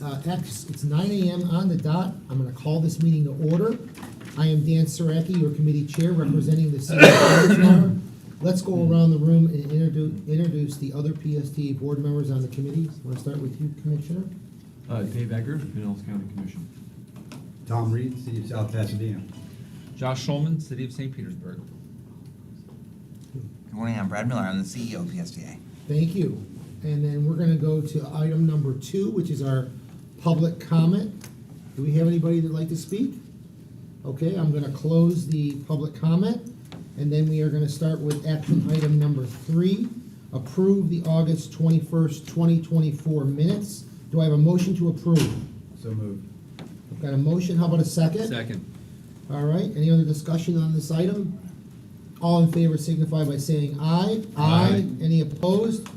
It's 9 a.m. on the dot. I'm going to call this meeting to order. I am Dan Saracki, your committee chair, representing the city of Flower. Let's go around the room and introduce the other PSTA board members on the committee. I want to start with you, Commissioner. Dave Eggers, Pinellas County Commission. Tom Reed, City of South Pasadena. Josh Schulman, City of St. Petersburg. Good morning, I'm Brad Miller, I'm the CEO of PSTA. Thank you. And then we're going to go to item number 2, which is our public comment. Do we have anybody that'd like to speak? Okay, I'm going to close the public comment, and then we are going to start with action item number 3, approve the August 21st, 2024 minutes. Do I have a motion to approve? So moved. I've got a motion. How about a second? Second. All right, any other discussion on this item? All in favor signify by saying aye. Aye. Any opposed?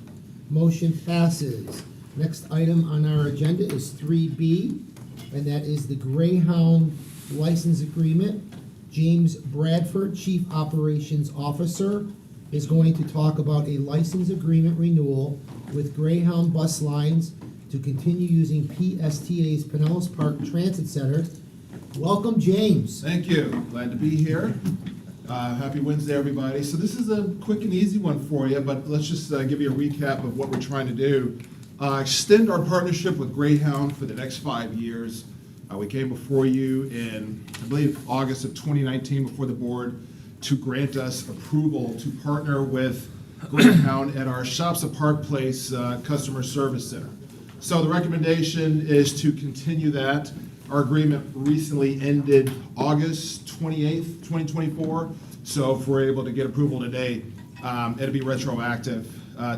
Motion passes. Next item on our agenda is 3B, and that is the Greyhound license agreement. James Bradford, Chief Operations Officer, is going to talk about a license agreement renewal with Greyhound Bus Lines to continue using PSTA's Pinellas Park Transit Center. Welcome, James. Thank you. Glad to be here. Happy Wednesday, everybody. So this is a quick and easy one for you, but let's just give you a recap of what we're trying to do. Extend our partnership with Greyhound for the next 5 years. We came before you in, I believe, August of 2019 before the board to grant us approval to partner with Greyhound at our Shops at Park Place Customer Service Center. So the recommendation is to continue that. Our agreement recently ended August 28th, 2024. So if we're able to get approval today, it'll be retroactive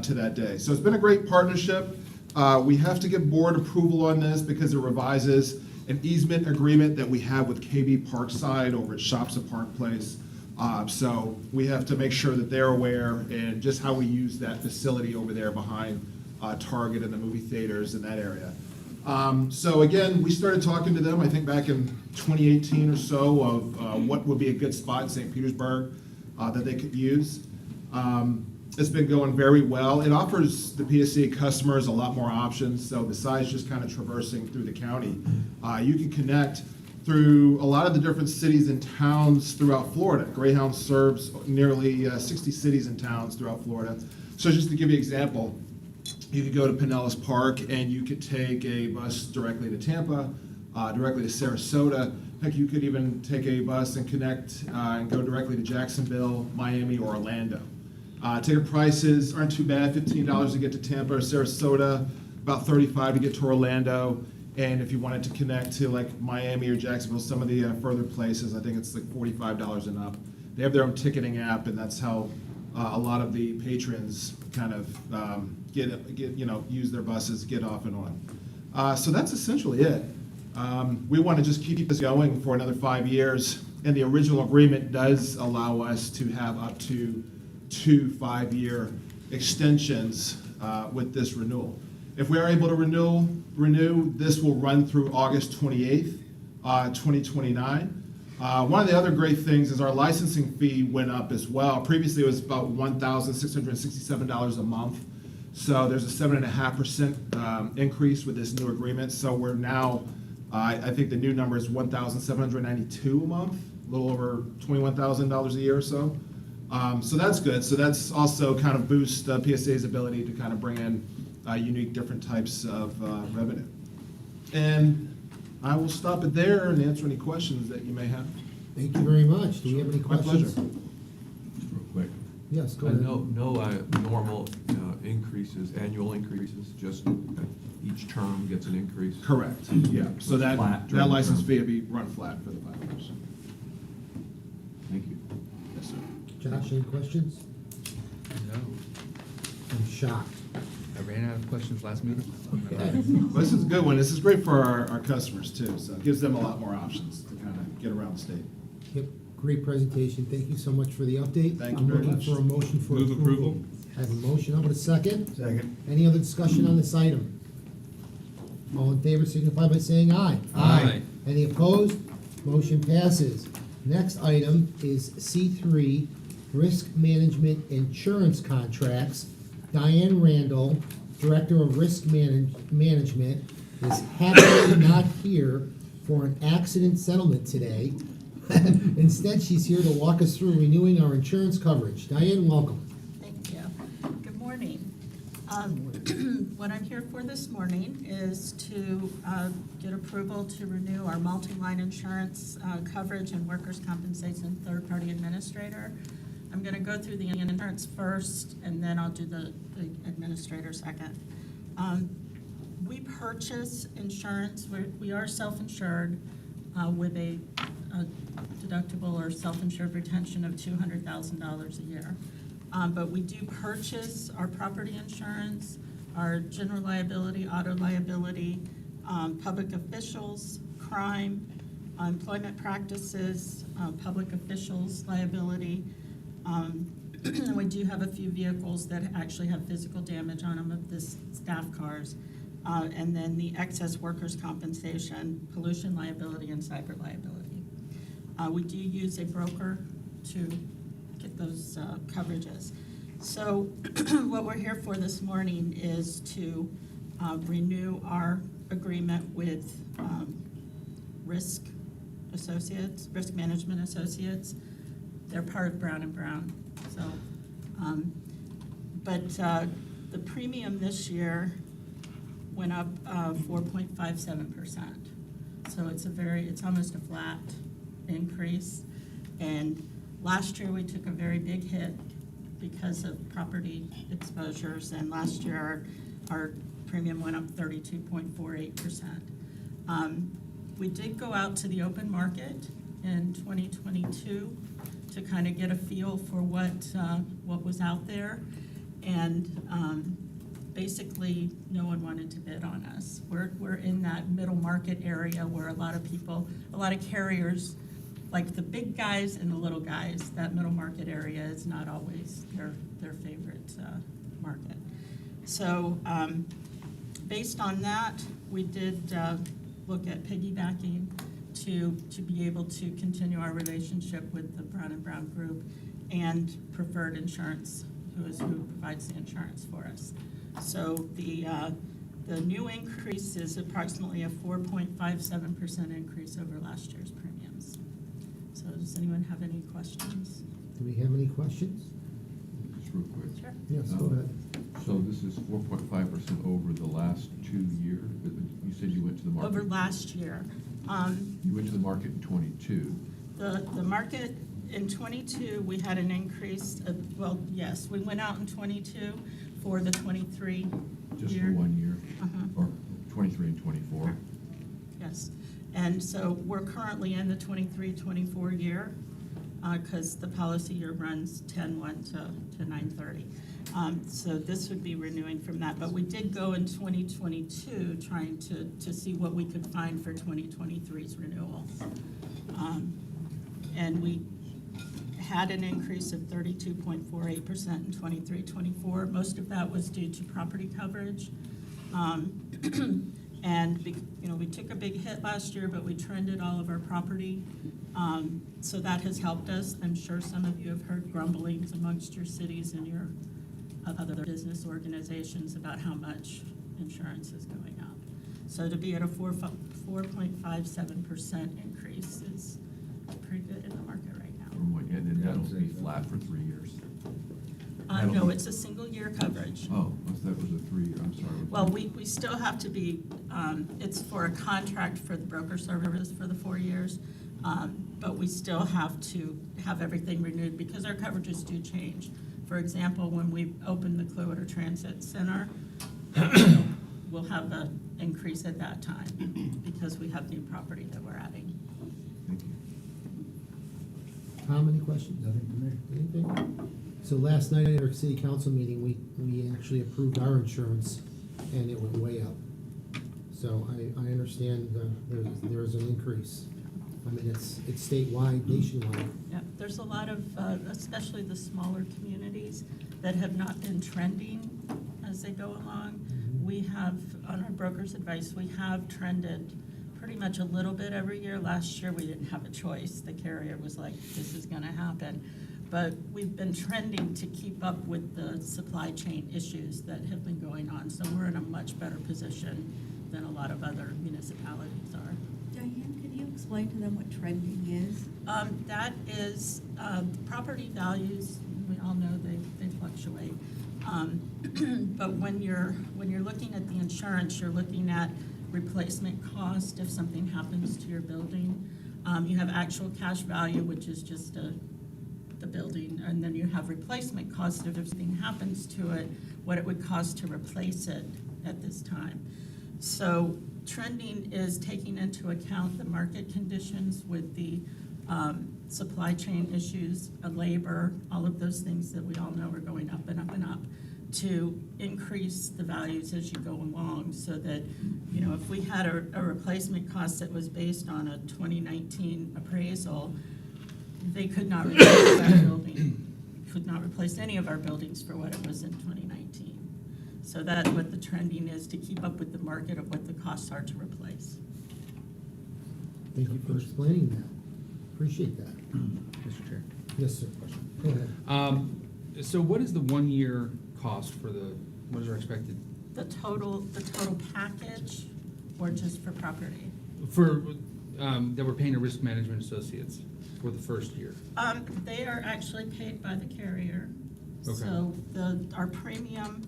to that day. So it's been a great partnership. We have to get board approval on this because it revises an easement agreement that we have with KB Parkside over at Shops at Park Place. So we have to make sure that they're aware and just how we use that facility over there behind Target and the movie theaters in that area. So again, we started talking to them, I think back in 2018 or so, of what would be a good spot in St. Petersburg that they could use. It's been going very well. It offers the PSA customers a lot more options. So besides just kind of traversing through the county, you can connect through a lot of the different cities and towns throughout Florida. Greyhound serves nearly 60 cities and towns throughout Florida. So just to give you an example, you could go to Pinellas Park and you could take a bus directly to Tampa, directly to Sarasota. Heck, you could even take a bus and connect and go directly to Jacksonville, Miami, or Orlando. Ticket prices aren't too bad, $15 to get to Tampa or Sarasota, about $35 to get to Orlando. And if you wanted to connect to like Miami or Jacksonville, some of the further places, I think it's like $45 and up. They have their own ticketing app, and that's how a lot of the patrons kind of use their buses, get off and on. So that's essentially it. We want to just keep this going for another 5 years, and the original agreement does allow us to have up to 2 5-year extensions with this renewal. If we are able to renew, this will run through August 28th, 2029. One of the other great things is our licensing fee went up as well. Previously, it was about $1,667 a month. So there's a 7.5% increase with this new agreement. So we're now, I think the new number is $1,792 a month, a little over $21,000 a year or so. So that's good. So that's also kind of boosts PSA's ability to kind of bring in unique different types of revenue. And I will stop it there and answer any questions that you may have. Thank you very much. Do we have any My questions? pleasure. Just real quick. Yes, go ahead. No normal increases, annual increases, just each term gets an increase? Correct, yeah. So that Flat during the license term. fee will be run flat for the 5 years. Thank you. Yes, sir. Josh, any questions? No. I'm shocked. I ran out of questions last meeting. Okay. Well, this is a good one. This is great for our customers too, so it gives them a lot more options to kind of get around the state. Yep, great presentation. Thank you so much for the update. Thank you very much. I'm looking for a motion for Move approval. approval. I have a motion. How about a second? Second. Any other discussion on this item? All in favor signify by saying aye. Aye. Any opposed? Motion passes. Next item is C3, Risk Management Insurance Contracts. Diane Randall, Director of Risk Management, is happily not here for an accident settlement today. Instead, she's here to walk us through renewing our insurance coverage. Diane, welcome. Thank you. Good morning. What I'm here for this morning is to get approval to renew our multi-line insurance coverage and workers' compensation third-party administrator. I'm going to go through the insurance first, and then I'll do the administrator second. We purchase insurance, we are self-insured with a deductible or self-insured retention of $200,000 a year. But we do purchase our property insurance, our general liability, auto liability, public officials, crime, employment practices, public officials liability. And we do have a few vehicles that actually have physical damage on them of the staff cars. And then the excess workers' compensation, pollution liability, and cyber liability. We do use a broker to get those coverages. So what we're here for this morning is to renew our agreement with Risk Management Associates. They're part of Brown & Brown. So, the premium this year went up 4.57%. So it's almost a flat increase. And last year we took a very big hit because of property exposures, and last year our premium went up 32.48%. We did go out to the open market in 2022 to kind of get a feel for what was out there, and basically no one wanted to bid on us. We're in that middle market area where a lot of carriers, like the big guys and the little guys, that middle market area is not always their favorite market. So based on that, we did look at piggybacking to be able to continue our relationship with the Brown & Brown Group and Preferred Insurance, who provides the insurance for us. So the new increase is approximately a 4.57% increase over last year's premiums. So does anyone have any questions? Do we have any questions? Just real quick. Sure. Yes, go ahead. So this is 4.5% over the last 2 years? You said you went to the market? Over last year. You went to the market in '22. The market in '22, we had an increase of, well, yes, we went out in '22 for the '23 Just year. for 1 year? Uh-huh. Or 23 and 24? Yes, and so we're currently in the 23-24 year, because the policy year runs 10/1 to 9/30. So this would be renewing from that, but we did go in 2022 trying to see what we could find for 2023's renewal. And we had an increase of 32.48% in 23-24. Most of that was due to property coverage. And we took a big hit last year, but we trended all of our property. So that has helped us. I'm sure some of you have heard grumblings amongst your cities and your other business organizations about how much insurance is going up. So to be at a 4.57% increase is pretty good in the market right now. And then that'll be flat for 3 years? No, it's a single year coverage. Oh, that was a 3-year, I'm sorry. Well, we still have to be, it's for a contract for the broker service for the 4 years, but we still have to have everything renewed because our coverages do change. For example, when we open the Clearwater Transit Center, we'll have an increase at that time because we have new property that we're adding. Thank you. Tom, any questions? Nothing from me. Anything? So last night at our city council meeting, we actually approved our insurance, and it went way up. So I understand there's an increase. I mean, it's statewide, nationwide. Yep, there's a lot of, especially the smaller communities that have not been trending as they go along. We have, on our broker's advice, we have trended pretty much a little bit every year. Last year, we didn't have a choice. The carrier was like, this is gonna happen. But we've been trending to keep up with the supply chain issues that have been going on. So we're in a much better position than a lot of other municipalities are. Diane, can you explain to them what trending is? That is, property values, we all know they fluctuate. But when you're looking at the insurance, you're looking at replacement cost if something happens to your building. You have actual cash value, which is just the building, and then you have replacement cost if something happens to it, what it would cost to replace it at this time. So trending is taking into account the market conditions with the supply chain issues, labor, all of those things that we all know are going up and up and up, to increase the values as you go along, so that, you know, if we had a replacement cost that was based on a 2019 appraisal, they could not replace that building, could not replace any of our buildings for what it was in 2019. So that's what the trending is, to keep up with the market of what the costs are to replace. Thank you for explaining that. Appreciate that. Mr. Chair. Yes, sir. Go ahead. So what is the 1-year cost for what is our expected, The total package, or just for property? for, that we're paying to Risk Management Associates for the first year? They are actually paid by the carrier. Okay. So our premium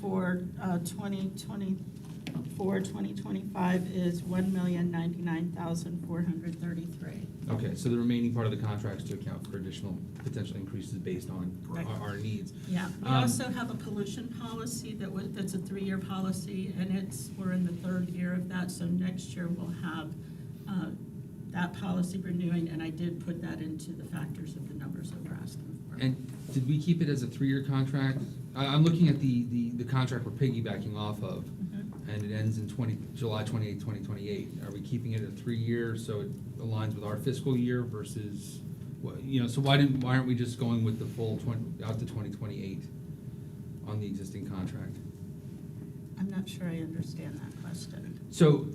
for 2025 is $1,099,433. Okay, so the remaining part of the contract is to account for additional potential increases based on Correct. our needs. Yeah, we Um, also have a pollution policy that's a 3-year policy, and we're in the 3rd year of that, so next year we'll have that policy renewing, and I did put that into the factors of the numbers that we're asking for. And did we keep it as a 3-year contract? I'm looking at the contract we're piggybacking off of, Mhm. and it ends in July 28, 2028. Are we keeping it at 3-year so it aligns with our fiscal year versus, so why aren't we just going with the full out to 2028 on the existing contract? I'm not sure I understand that question. So,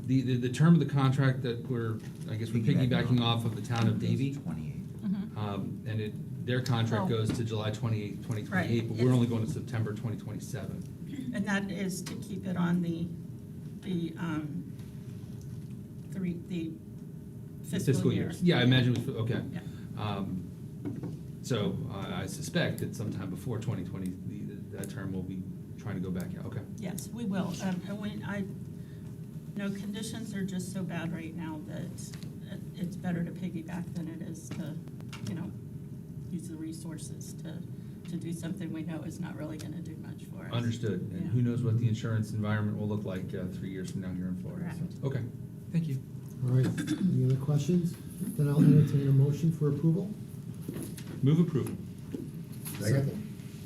the term of the contract that we're piggybacking off of the town of Davie, 28. and their contract Oh. goes to July 28, 2028, Right. but we're only going to September 2027. And that is to keep it on the fiscal year. Yeah, I imagine it was, okay. Yeah. So I suspect that sometime before 2020, that term will be trying to go back out, okay. Yes, we will. Conditions are just so bad right now that it's better to piggyback than it is to, use the resources to do something we know is not really gonna do much for us. Understood, and Yeah. who knows what the insurance environment will look like 3 years from now here in Florida. So, Correct. okay, thank you. All right, any other questions? Then I'll entertain a motion for approval. Move approval. Second.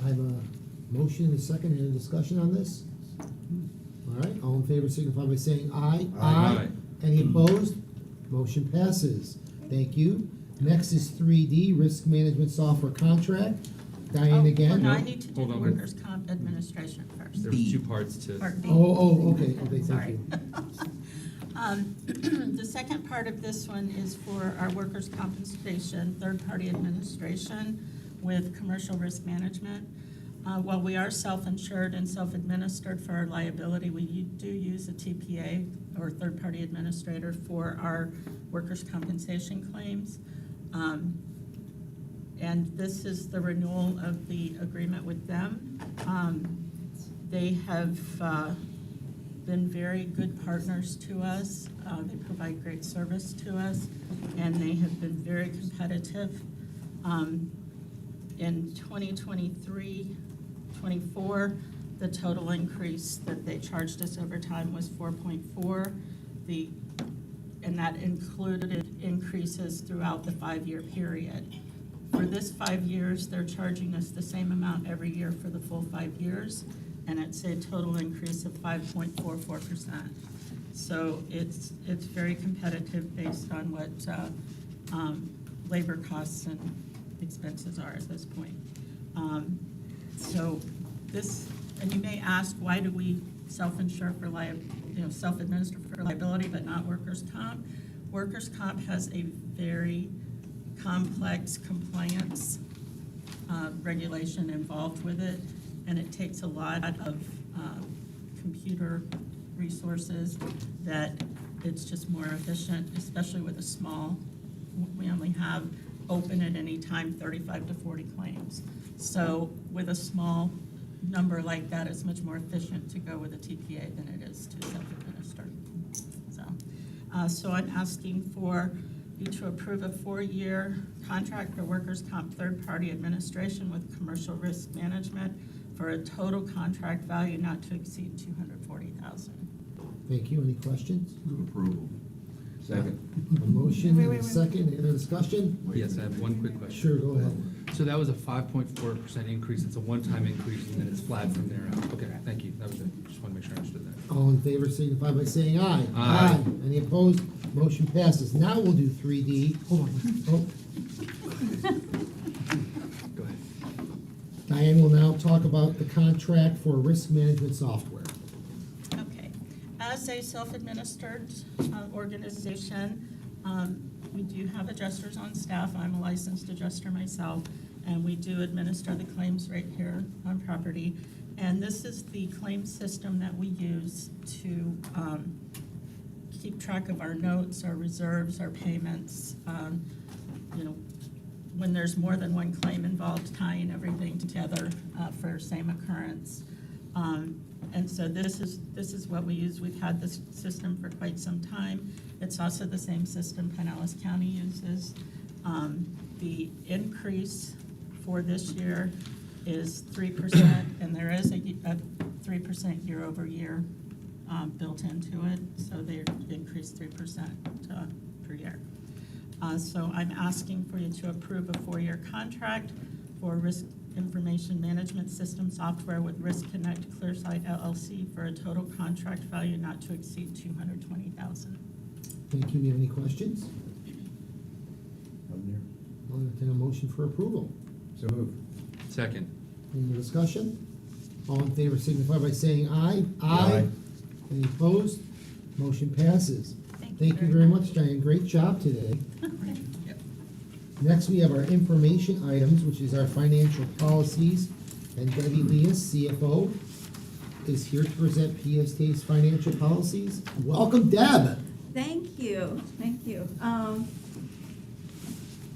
I have a motion and a second. Any discussion on this? All right, all in favor signify by saying aye. Aye. Any opposed? Motion passes. Thank you. Next is 3D, Risk Management Software Contract. Diane again? No, I need to do Hold the on. workers' comp administration first. There was 2 parts to. Part B. Okay, thank Sorry. you. The second part of this one is for our workers' compensation, third-party administration with commercial risk management. While we are self-insured and self-administered for our liability, we do use a TPA, or third-party administrator, for our workers' compensation claims. And this is the renewal of the agreement with them. They have been very good partners to us. They provide great service to us, and they have been very competitive. In 2023-24, the total increase that they charged us over time was 4.4. And that included increases throughout the 5-year period. For this 5 years, they're charging us the same amount every year for the full 5 years, and it's a total increase of 5.44%. So it's very competitive based on what labor costs and expenses are at this point. So this, and you may ask, why do we self-insure for self-administer for liability but not workers' comp? Workers' comp has a very complex compliance regulation involved with it, and it takes a lot of computer resources, that it's just more efficient, especially with a small, we only have open at any time 35 to 40 claims. So with a small number like that, it's much more efficient to go with a TPA than it is to self-administer. So I'm asking for you to approve a 4-year contract for workers' comp third-party administration with commercial risk management for a total contract value not to exceed $240,000. Thank you. Any questions? Move approval. Second. A motion Wait, and wait, a wait. second. Any other discussion? Yes, I have one quick question. Sure, go ahead. So that was a 5.4% increase, it's a one-time increase, and then it's flat from there out. Okay, thank you, that was it, just want to make sure I understood that. All in favor signify by saying aye. Aye. Any opposed? Motion passes. Now we'll do 3D. Hold on. Oh, Go ahead. Diane will now talk about the contract for risk management software. Okay. As a self-administered organization, we do have adjusters on staff. I'm a licensed adjuster myself, and we do administer the claims right here on property. And this is the claim system that we use to keep track of our notes, our reserves, our payments, you know, when there's more than one claim involved, tying everything together for same occurrence. And so this is what we use. We've had this system for quite some time. It's also the same system Pinellas County uses. The increase for this year is 3%, and there is a 3% year over year built into it, so they increased 3% per year. So I'm asking for you to approve a 4-year contract for risk information management system software with Risk Connect Clearsight LLC for a total contract value not to exceed $220,000. Thank you. Do you have any questions? I'll entertain a motion for approval. So moved. Second. Any more discussion? All in favor signify by saying aye. Aye. Any opposed? Motion passes. Thank you Thank you very much, Diane. Great job today. Yep. Next, we have our information items, which is our financial policies. And Debbie Leas, CFO, is here to present PST's financial policies. Welcome, Deb. Thank you, thank you.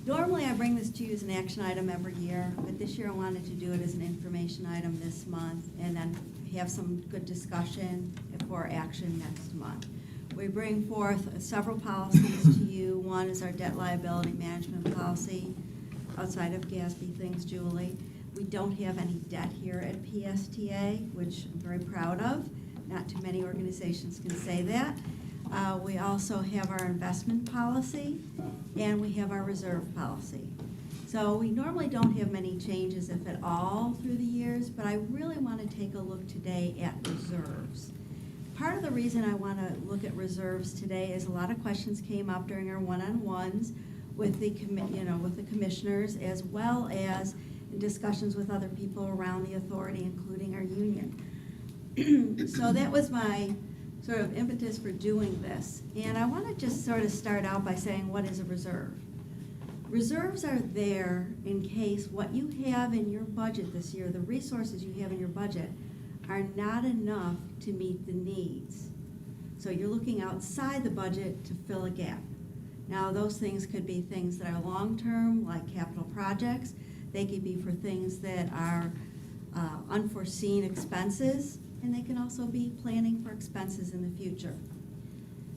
Normally, I bring this to you as an action item every year, but this year I wanted to do it as an information item this month, and then have some good discussion for action next month. We bring forth several policies to you. One is our debt liability management policy, outside of Gatsby Things, Julie. We don't have any debt here at PSTA, which I'm very proud of. Not too many organizations can say that. We also have our investment policy, and we have our reserve policy. So we normally don't have many changes, if at all, through the years, but I really want to take a look today at reserves. Part of the reason I want to look at reserves today is a lot of questions came up during our one-on-ones with the with the commissioners, as well as in discussions with other people around the authority, including our union. So that was my sort of impetus for doing this. And I want to just sort of start out by saying, what is a reserve? Reserves are there in case what you have in your budget this year, the resources you have in your budget, are not enough to meet the needs. So you're looking outside the budget to fill a gap. Now, those things could be things that are long-term, like capital projects. They could be for things that are unforeseen expenses, and they can also be planning for expenses in the future.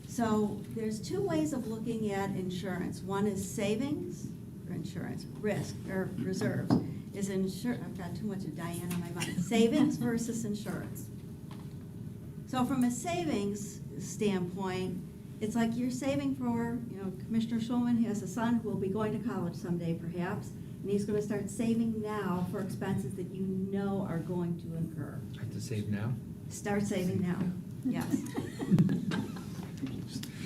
So there's two ways of looking at insurance. One is savings or insurance, risk or reserves. I've got too much of Diane on my mind. Savings versus insurance. So from a savings standpoint, it's like you're saving for, Commissioner Schulman has a son who will be going to college someday perhaps, and he's going to start saving now for expenses that you know are going to incur. I have to save now? Start saving now, yes.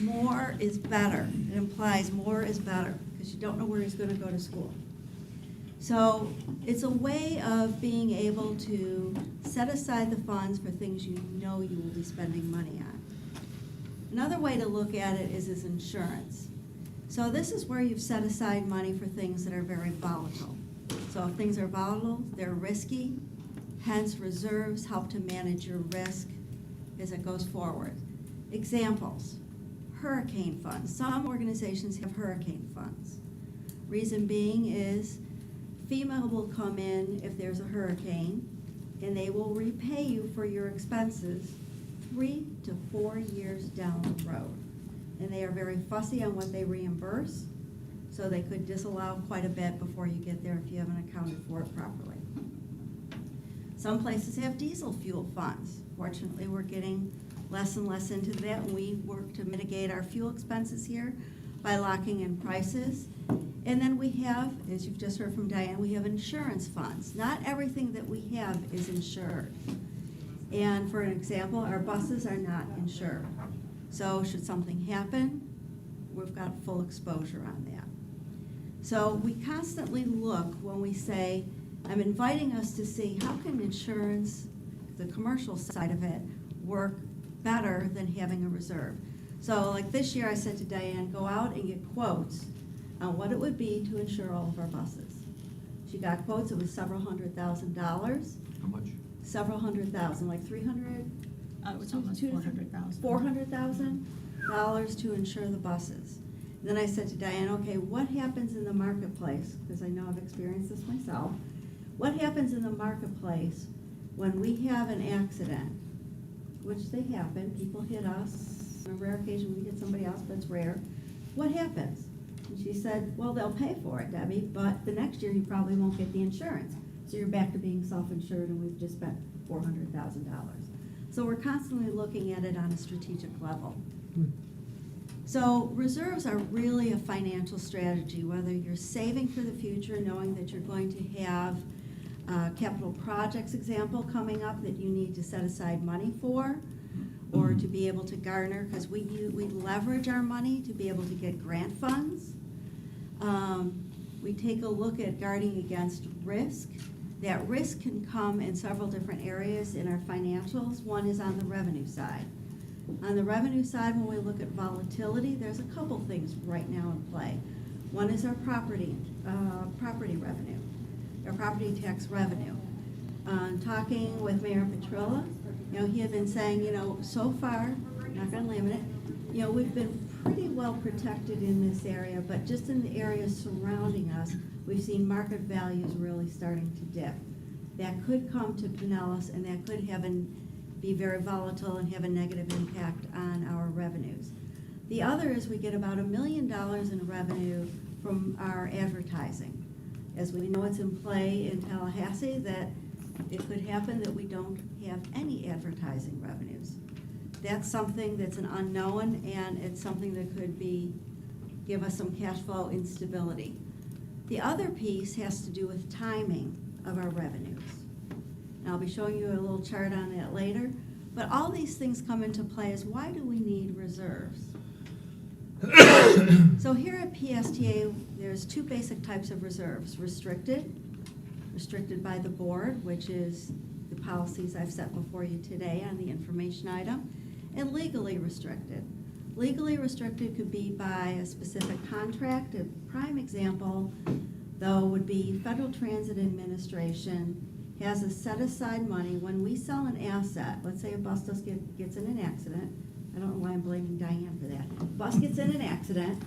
More is better. It implies more is better, because you don't know where he's going to go to school. So it's a way of being able to set aside the funds for things you know you will be spending money on. Another way to look at it is as insurance. So this is where you've set aside money for things that are very volatile. So if things are volatile, they're risky, hence reserves help to manage your risk as it goes forward. Examples, hurricane funds. Some organizations have hurricane funds. Reason being is FEMA will come in if there's a hurricane, and they will repay you for your expenses 3 to 4 years down the road. And they are very fussy on what they reimburse, so they could disallow quite a bit before you get there if you haven't accounted for it properly. Some places have diesel fuel funds. Fortunately, we're getting less and less into that, and we work to mitigate our fuel expenses here by locking in prices. And then we have, as you've just heard from Diane, we have insurance funds. Not everything that we have is insured. And for an example, our buses are not insured. So should something happen, we've got full exposure on that. So we constantly look when we say, I'm inviting us to see how can insurance, the commercial side of it, work better than having a reserve. So like this year, I said to Diane, go out and get quotes on what it would be to insure all of our buses. She got quotes, it was several $100,000. How much? Several $100,000, like 300, It was almost 400,000. $400,000 to insure the buses. And then I said to Diane, okay, what happens in the marketplace? Because I know I've experienced this myself. What happens in the marketplace when we have an accident, which they happen, people hit us, on a rare occasion we hit somebody else, but it's rare. What happens? And she said, well, they'll pay for it, Debbie, but the next year you probably won't get the insurance. So you're back to being self-insured, and we've just spent $400,000. So we're constantly looking at it on a strategic level. So reserves are really a financial strategy, whether you're saving for the future, knowing that you're going to have capital projects example coming up that you need to set aside money for, or to be able to garner, because we leverage our money to be able to get grant funds. We take a look at guarding against risk. That risk can come in several different areas in our financials. One is on the revenue side. On the revenue side, when we look at volatility, there's a couple things right now in play. One is our property revenue, our property tax revenue. Talking with Mayor Petrilla, he had been saying, so far, not gonna limit it, we've been pretty well protected in this area, but just in the areas surrounding us, we've seen market values really starting to dip. That could come to Pinellas, and that could be very volatile and have a negative impact on our revenues. The other is we get about $1 million in revenue from our advertising. As we know, it's in play in Tallahassee that it could happen that we don't have any advertising revenues. That's something that's an unknown, and it's something that could give us some cash flow instability. The other piece has to do with timing of our revenues. And I'll be showing you a little chart on that later. But all these things come into play is why do we need reserves? So here at PSTA, there's two basic types of reserves. Restricted by the board, which is the policies I've set before you today on the information item, and legally restricted. Legally restricted could be by a specific contract. A prime example, though, would be Federal Transit Administration has a set-aside money when we sell an asset. Let's say a bus gets in an accident. I don't know why I'm blaming Diane for that. Bus gets in an accident,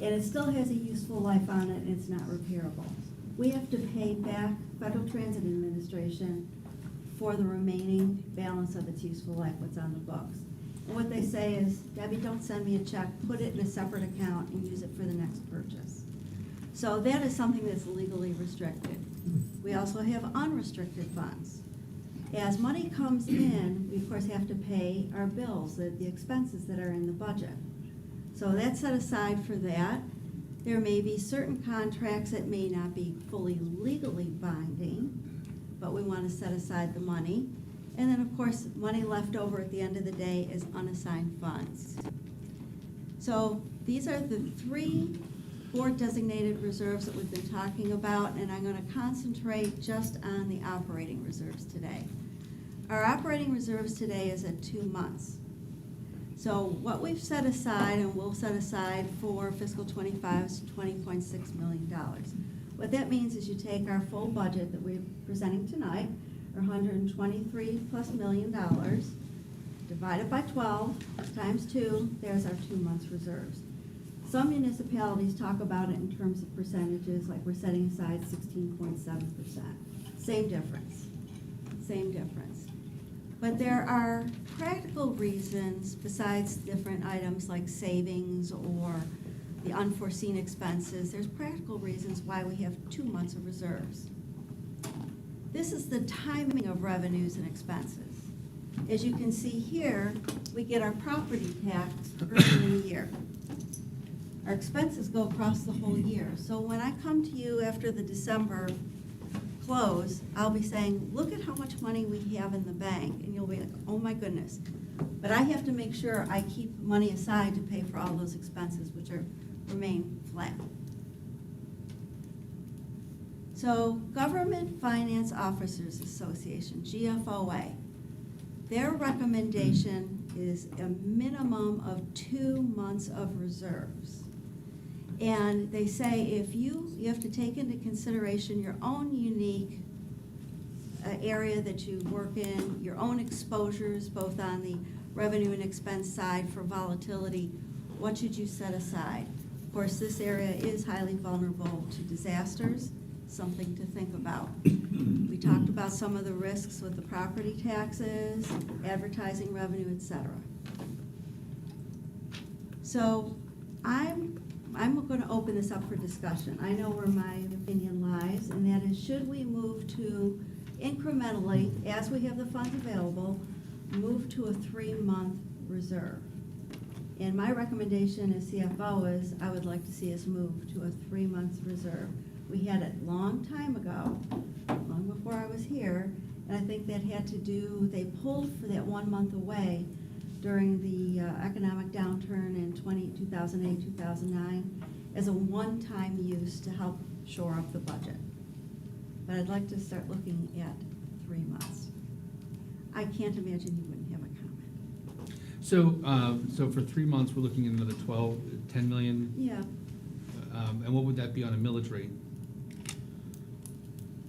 and it still has a useful life on it, and it's not repairable. We have to pay back Federal Transit Administration for the remaining balance of its useful life, what's on the books. And what they say is, Debbie, don't send me a check, put it in a separate account and use it for the next purchase. So that is something that's legally restricted. We also have unrestricted funds. As money comes in, we of course have to pay our bills, the expenses that are in the budget. So that's set aside for that. There may be certain contracts that may not be fully legally binding, but we want to set aside the money. And then, of course, money left over at the end of the day is unassigned funds. So these are the three board-designated reserves that we've been talking about, and I'm going to concentrate just on the operating reserves today. Our operating reserves today is at 2 months. So what we've set aside, and we'll set aside for fiscal 25, is $20.6 million. What that means is you take our full budget that we're presenting tonight, or $123+ million, divide it by 12, times 2, there's our 2 months reserves. Some municipalities talk about it in terms of percentages, like we're setting aside 16.7%. Same difference, same difference. But there are practical reasons besides different items like savings or the unforeseen expenses. There's practical reasons why we have 2 months of reserves. This is the timing of revenues and expenses. As you can see here, we get our property tax early in the year. Our expenses go across the whole year. So when I come to you after the December close, I'll be saying, look at how much money we have in the bank, and you'll be like, oh my goodness. But I have to make sure I keep money aside to pay for all those expenses, which remain flat. So Government Finance Officers Association, GFOA, their recommendation is a minimum of 2 months of reserves. And they say if you have to take into consideration your own unique area that you work in, your own exposures, both on the revenue and expense side for volatility, what should you set aside? Of course, this area is highly vulnerable to disasters, something to think about. We talked about some of the risks with the property taxes, advertising revenue, et cetera. So I'm going to open this up for discussion. I know where my opinion lies, and that is, should we move to incrementally, as we have the funds available, move to a 3-month reserve? And my recommendation as CFO is I would like to see us move to a 3-month reserve. We had it a long time ago, long before I was here, and I think that had to do, they pulled for that 1 month away during the economic downturn in 2008, 2009, as a one-time use to help shore up the budget. But I'd like to start looking at 3 months. I can't imagine you wouldn't have a comment. So for 3 months, we're looking at another 10 million. Yeah, And what would that be on a millage rate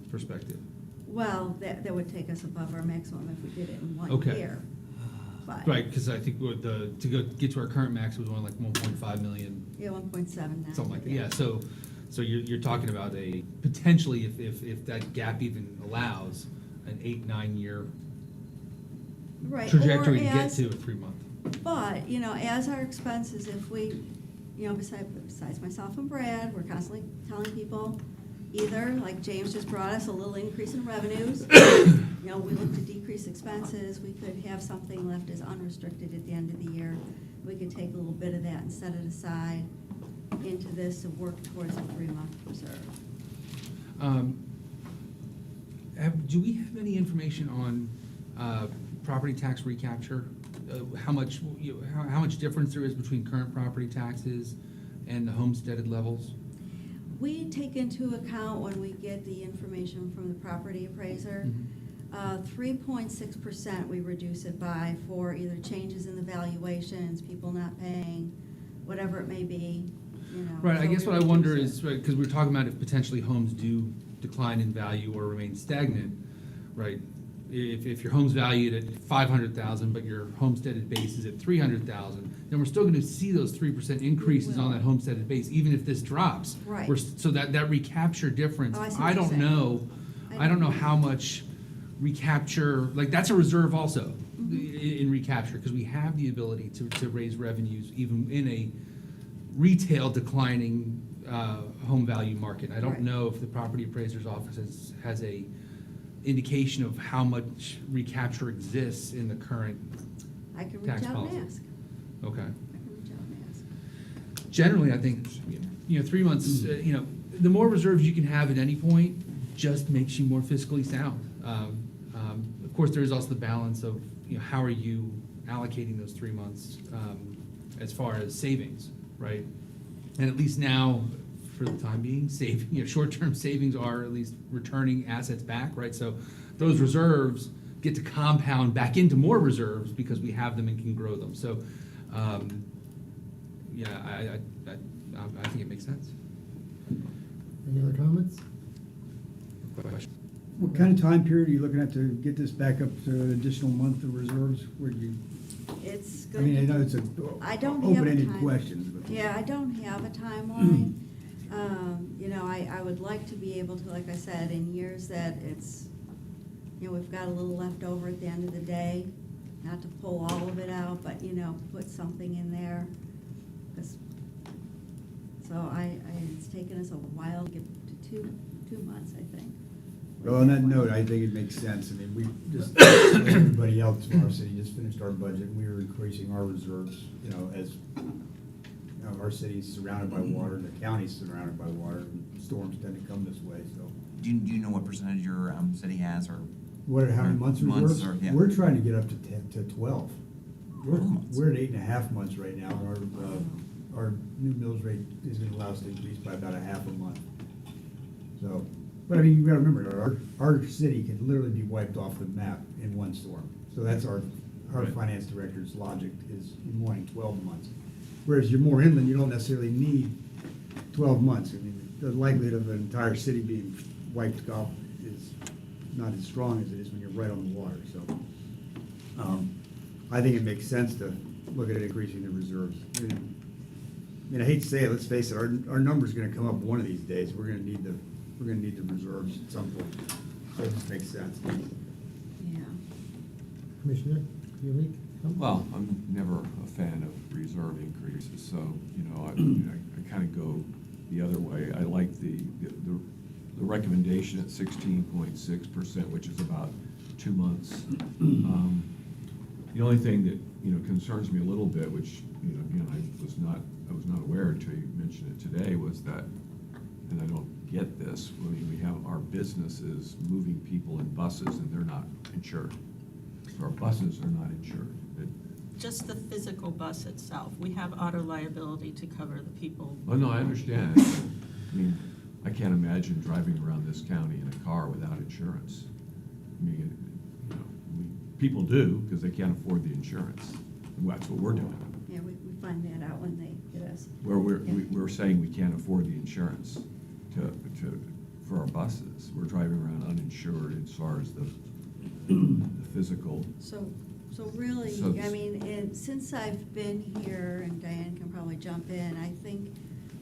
perspective? well, that would take us above our maximum if we did it in 1 Okay. year. But, Right, because I think with get to our current max was only like 1.5 million, yeah, 1.7 now. something like that. Yeah, so you're talking about a potentially, if that gap even allows, an 8-9 year Right, trajectory or to get as- to a 3 month. But, as our expenses, if we, besides myself and Brad, we're constantly telling people, either, like James just brought us, a little increase in revenues, we look to decrease expenses, we could have something left as unrestricted at the end of the year. We could take a little bit of that and set it aside into this to work towards a 3-month reserve. Do we have any information on property tax recapture? How much difference there is between current property taxes and the homesteaded levels? We take into account when we get the information from the property appraiser, 3.6% we reduce it by for either changes in the valuations, people not paying, whatever it may be, Right, I so guess we what I reduce wonder it. is, right, because we're talking about if potentially homes do decline in value or remain stagnant, right? If your home's valued at 500,000, but your homesteaded base is at 300,000, then we're still going to see those 3% increases on will. that homesteaded base, even if this drops. Right. So that recapture difference, Oh, I see what I you're don't saying. know, I don't know how much recapture, like, that's a reserve also in recapture, because we have the ability to raise revenues even in a retail declining home value market. I don't Right. know if the property appraiser's office has a indication of how much recapture exists in the current, I can reach tax out policy. and ask. okay. I can reach out and ask. Generally, I think, 3 months, the more reserves you can have at any point just makes you more fiscally sound. Of course, there is also the balance of, how are you allocating those 3 months as far as savings, right? And at least now, for the time being, short-term savings are at least returning assets back, right? So those reserves get to compound back into more reserves because we have them and can grow them. So, I think it makes sense. Any other comments? Question? What kind of time period are you looking at to get this back up to an additional month of reserves? Where you, it's I good. mean, I know it's a I don't have a open-ended time. question, but. Yeah, I don't have a timeline. You know, I would like to be able to, like I said, in years that it's, you know, we've got a little left over at the end of the day, not to pull all of it out, but, you know, put something in there. 'Cause- So it's taken us a while to get to two months, I think. Well, on that note, I think it makes sense. I mean, we just, like everybody else in our city, just finished our budget, and we were increasing our reserves, you know, as, you know, our city's surrounded by water, the county's surrounded by water, and storms tend to come this way, so. Do you know what percentage your city has, or? How many months Months, reserves? or- yeah. We're trying to get up to 10, to 12. We're, 12 months. we're at 8.5 months right now, and our new mills rate is gonna allow us to increase by about a half a month. So, but I mean, you gotta remember, our city could literally be wiped off the map in one storm. So that's our Right. finance director's logic is in wanting 12 months. Whereas you're more inland, you don't necessarily need 12 months. I mean, the likelihood of an entire city being wiped off is not as strong as it is when you're right on the water, so. I think it makes sense to look at increasing the reserves. I mean, I hate to say it, let's face it, our number's gonna come up one of these days. We're gonna need the reserves at some point. So it just makes sense. Yeah. Commissioner, unique? Well, I'm never a fan of reserve increases, so, you know, I kind of go the other way. I like the recommendation at 16.6%, which is about 2 months. The only thing that, you know, concerns me a little bit, which, you know, again, I was not aware until you mentioned it today, was that, and I don't get this, I mean, we have our businesses moving people in buses and they're not insured. So our buses are not insured. Just the physical bus itself. We have auto liability to cover the people. Oh, no, I understand. I mean, I can't imagine driving around this county in a car without insurance. I mean, you know, people do because they can't afford the insurance. And that's what we're doing. Yeah, we find that out when they get us. Where we're saying we can't afford the insurance for our buses. We're driving around uninsured as far as the physical. So really, So- I mean, and since I've been here, and Diane can probably jump in, I think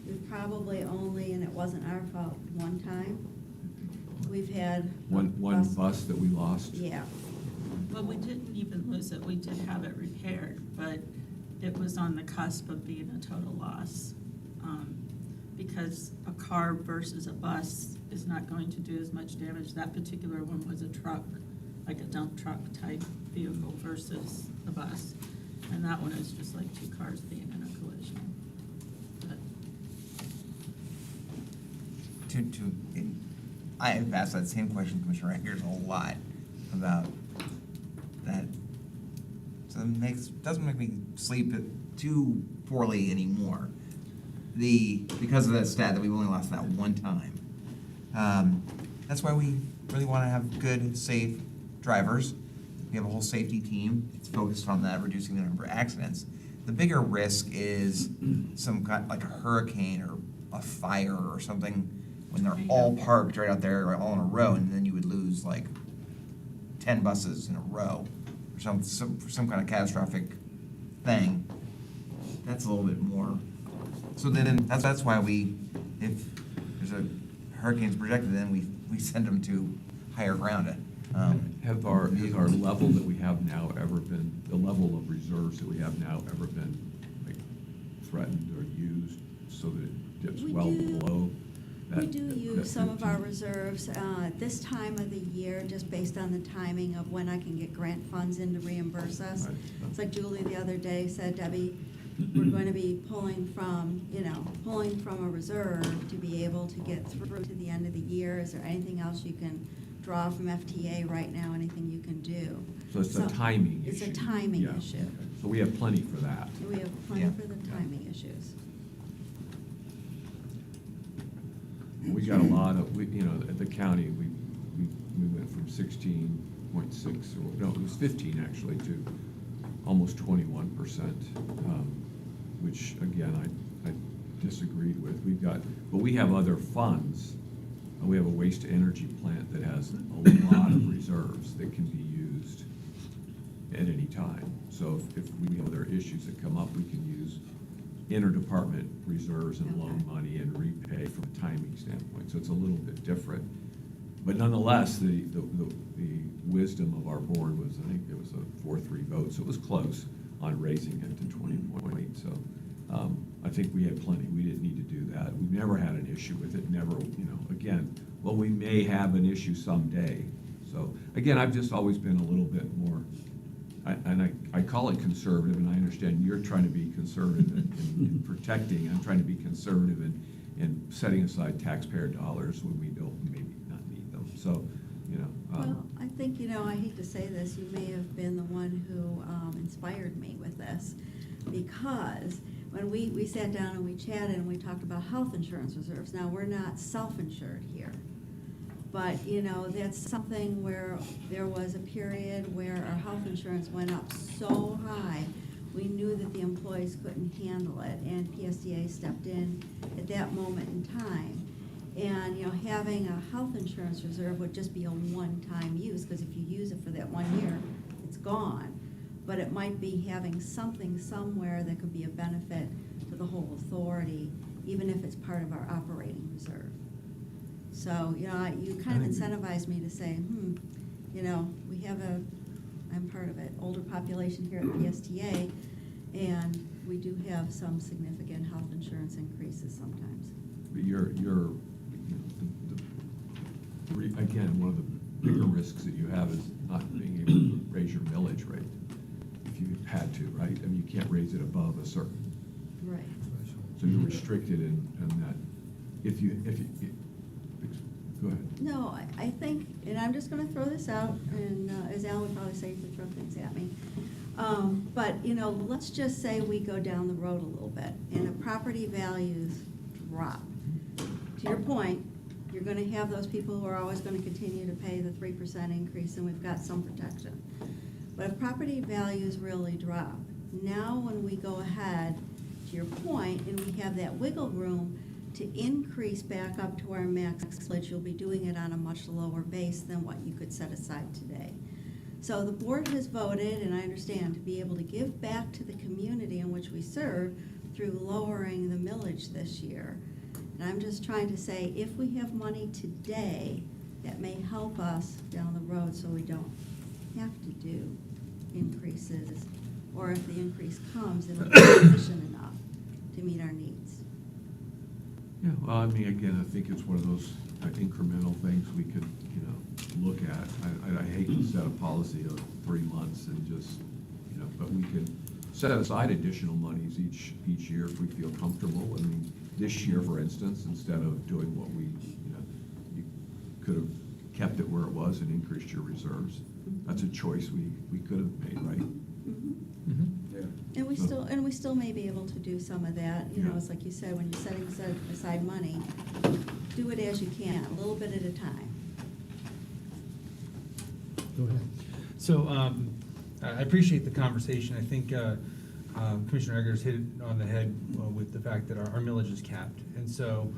we've probably only, and it wasn't our fault, one time, we've had. One bus that we lost. Yeah, Well, we didn't even lose it. We did have it repaired, but it was on the cusp of being a total loss. Because a car versus a bus is not going to do as much damage. That particular one was a truck, like a dump truck type vehicle versus a bus. And that one is just like two cars being in a collision. But I've asked that same question, Commissioner Eggers, a lot about that. So doesn't make me sleep too poorly anymore. Because of that stat that we've only lost that one time. That's why we really want to have good, safe drivers. We have a whole safety team. It's focused on that, reducing the number of accidents. The bigger risk is some kind, like a hurricane or a fire or something, when they're all parked right out there, all in a row, and then you would lose like 10 buses in a row, or some kind of catastrophic thing. That's a little bit more. So then, that's why if there's a hurricane's projected, then we send them to higher ground. Has our level that we have now ever been, the level of reserves that we have now ever been like threatened or used so that it dips We well do. below that? we do that use some of our 15? reserves this time of the year, just based on the timing of when I can get grant funds in to reimburse us. Right. It's like Julie the other day said, Debbie, we're going to be pulling from a reserve to be able to get through to the end of the year. Is there anything else you can draw from FTA right now, anything you can do? So it's a timing issue? It's a timing Yeah, issue. okay. So we have plenty for that. We have plenty Yeah. for the timing issues. We got a lot of, you know, at the county, we went from 16.6, or no, it was 15 actually, to almost 21%, which again, I disagreed with. But we have other funds. We have a waste to energy plant that has a lot of reserves that can be used. at any time. So if we know there are issues that come up, we can use interdepartment reserves and loan money and repay from a timing standpoint. So it's a little bit different. But nonetheless, the wisdom of our board was, I think it was a 4-3 vote, so it was close on raising it to 20.8. So I think we had plenty. We didn't need to do that. We've never had an issue with it, never, again, well, we may have an issue someday. So again, I've just always been a little bit more, I call it conservative, and I understand you're trying to be conservative in protecting. I'm trying to be conservative in setting aside taxpayer dollars when we don't maybe not need them. So, Well, I think, I hate to say this, you may have been the one who inspired me with this, because when we sat down and we chatted and we talked about health insurance reserves. Now, we're not self-insured here, but, that's something where there was a period where our health insurance went up so high, we knew that the employees couldn't handle it, and PSDA stepped in at that moment in time. And, having a health insurance reserve would just be a one-time use, because if you use it for that 1 year, it's gone. But it might be having something somewhere that could be a benefit to the whole authority, even if it's part of our operating reserve. So, you kind of incentivized me to say, we have I'm part of it, older population here at PSTA, and we do have some significant health insurance increases sometimes. but again, one of the bigger risks that you have is not being able to raise your millage rate if you had to, right? I mean, you can't raise it above a certain, Right. so you're restricted in that. If you, go ahead. No, I think, and I'm just gonna throw this out, and as Al would probably say, you could throw things at me. But, let's just say we go down the road a little bit, and the property values drop. To your point, you're gonna have those people who are always gonna continue to pay the 3% increase, and we've got some protection. But if property values really drop, now when we go ahead, to your point, and we have that wiggle room to increase back up to our max millage, you'll be doing it on a much lower base than what you could set aside today. So the board has voted, and I understand, to be able to give back to the community in which we serve through lowering the millage this year. And I'm just trying to say, if we have money today, that may help us down the road so we don't have to do increases, or if the increase comes, it'll be sufficient enough to meet our needs. Yeah, well, I mean, again, I think it's one of those incremental things we could, look at. I hate to set a policy of 3 months and just, but we can set aside additional monies each year if we feel comfortable. I mean, this year, for instance, instead of doing what we, you could have kept it where it was and increased your reserves. That's a choice we could have made, right? Mhm. Yeah. And we still may be able to do some of that, Yeah. it's like you said, when you're setting aside money, do it as you can, a little bit at a time. Go ahead. So, I appreciate the conversation. I think Commissioner Eggers hit it on the head with the fact that our millage is capped. And so,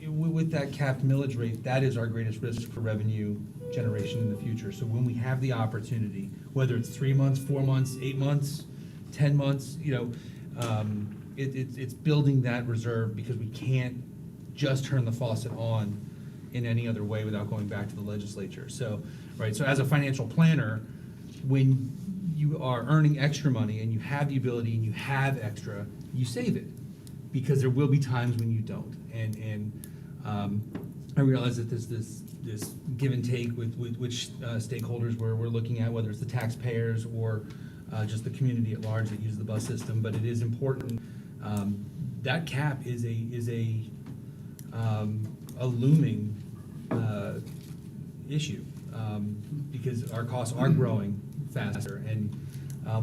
with that capped millage rate, that is our greatest risk for revenue generation in the future. So when we have the opportunity, whether it's 3 months, 4 months, 8 months, 10 months, it's building that reserve, because we can't just turn the faucet on in any other way without going back to the legislature. So, right, so as a financial planner, when you are earning extra money and you have the ability and you have extra, you save it, because there will be times when you don't. And I realize that there's this give and take with which stakeholders we're looking at, whether it's the taxpayers or just the community at large that use the bus system. But it is important. That cap is a looming issue, because our costs are growing faster. And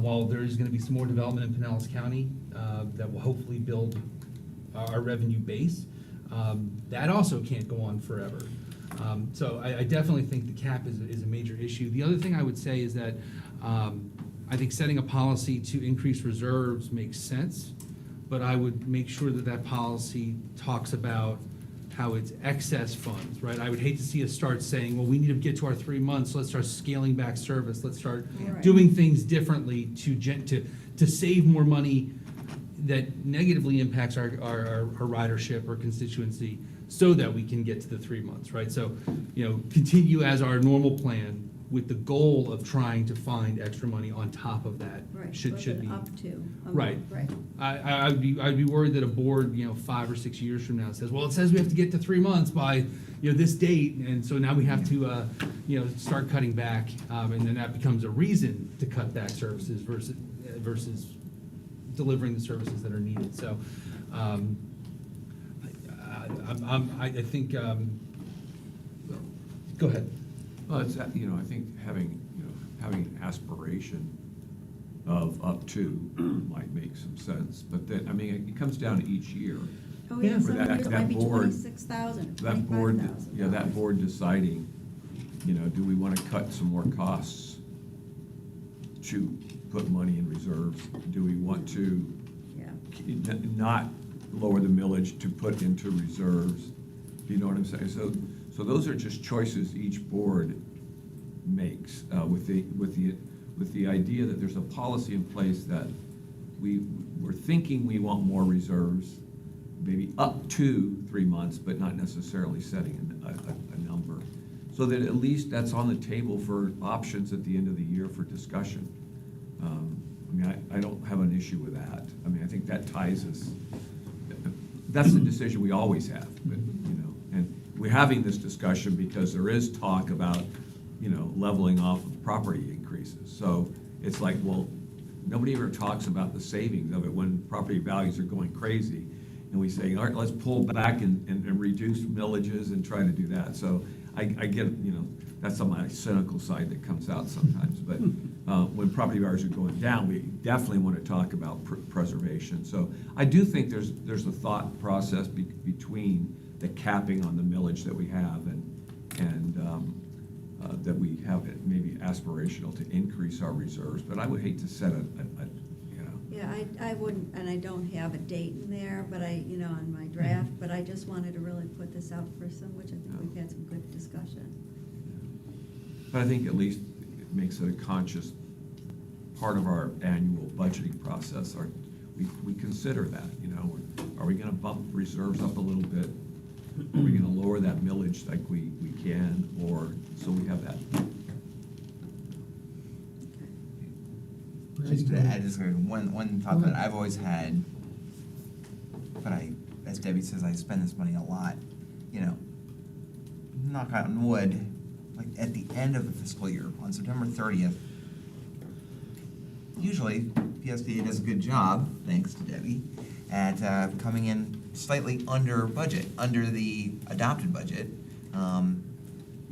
while there is going to be some more development in Pinellas County that will hopefully build our revenue base, that also can't go on forever. So I definitely think the cap is a major issue. The other thing I would say is that I think setting a policy to increase reserves makes sense, but I would make sure that that policy talks about how it's excess funds, right? I would hate to see us start saying, well, we need to get to our 3 months, let's start scaling back service, let's start Right. doing things differently to save more money that negatively impacts our ridership or constituency, so that we can get to the 3 months, right? So, continue as our normal plan with the goal of trying to find extra money on top of that. Right, Should with be. an up to. Right. Right. I'd be worried that a board, 5 or 6 years from now says, well, it says we have to get to 3 months by, this date, and so now we have to, start cutting back, and then that becomes a reason to cut back services versus delivering the services that are needed. So, I think, go ahead. Well, it's, I think having an aspiration of up to might make some sense, but then, it comes down to each year. Oh, yeah, Yeah. some That- years it that might be board- 26,000, That board, 25,000. that board deciding, do we want to cut some more costs to put money in reserves? Do we want to Yeah. not lower the millage to put into reserves? Do you know what I'm saying? So those are just choices each board makes, with the idea that there's a policy in place that we're thinking we want more reserves, maybe up to 3 months, but not necessarily setting a number. So that at least that's on the table for options at the end of the year for discussion. I don't have an issue with that. I think that ties us, that's the decision we always have, but, and we're having this discussion because there is talk about, leveling off of property increases. So it's like, well, nobody ever talks about the savings of it when property values are going crazy. And we say, all right, let's pull back and reduce millages and try to do that. So I get, that's on my cynical side that comes out sometimes. But when property values are going down, we definitely want to talk about preservation. So I do think there's a thought process between the capping on the millage that we have and that we have it maybe aspirational to increase our reserves. But I would hate to set Yeah, I wouldn't, and I don't have a date in there, but on my draft, but I just wanted to really put this out for which I think we've had some good discussion. But I think at least it makes it a conscious part of our annual budgeting process. We consider that, are we gonna bump reserves up a little bit? Are we gonna lower that millage like we can, or, so we have that. Just to add, just one thought that I've always had, but as Debbie says, I spend this money a lot, knock on wood, like at the end of the fiscal year, on September 30th, usually PSDA does a good job, thanks to Debbie, at coming in slightly under budget, under the adopted budget.